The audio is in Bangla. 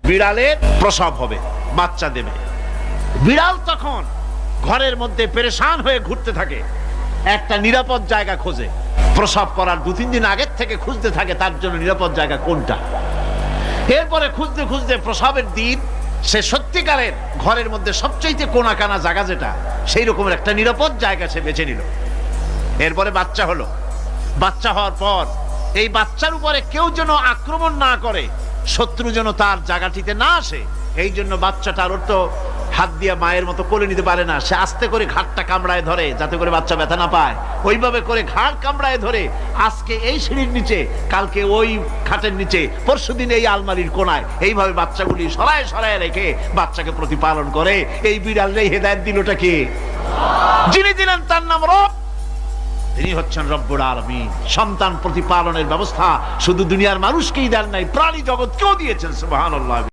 বিড়ালের প্রসব হবে, বাচ্চা দেবে। বিড়াল তখন ঘরের মধ্যে পেরেশান হয়ে ঘুরতে থাকে, একটা নিরাপদ জায়গা খোঁজে। প্রসব করার 2-3 দিন আগের থেকে খুঁজতে থাকে তার জন্য নিরাপদ জায়গা কোনটা। এরপরে খুঁজতে খুঁজতে প্রসবের দিন সে সত্যিকারের ঘরের মধ্যে সবচেয়ে কোনা কানা জায়গা যেটা, সেই রকমের একটা নিরাপদ জায়গা সে বেছে নিল। এরপরে বাচ্চা হলো। বাচ্চা হওয়ার পর এই বাচ্চার উপরে কেউ যেন আক্রমণ না করে, শত্রু যেন তার জায়গাটিতে না আসে, এই জন্য বাচ্চাটার ওর তো হাত দিয়ে মায়ের মতো কোলে নিতে পারে না, সে আস্তে করে ঘাটটা কামড়ায় ধরে যাতে করে বাচ্চা ব্যথা না পায়। ওইভাবে করে ঘাট কামড়ায় ধরে আজকে এই সিঁড়ির নিচে, কালকে ওই খাটের নিচে, পরশুদিন এই আলমারির কোনায়, এইভাবে বাচ্চাগুলি সরায় সরায় রেখে বাচ্চাকে প্রতিপালন করে। এই বিড়ালের হেদায়েত দিলটা কে? যিনি দিলেন তার নাম রব, তিনি হচ্ছেন রব্বুল আলামিন। সন্তান প্রতিপালনের ব্যবস্থা শুধু দুনিয়ার মানুষকেই দেন নাই, প্রাণী জগৎকেও দিয়েছেন। সুবহানাল্লাহ।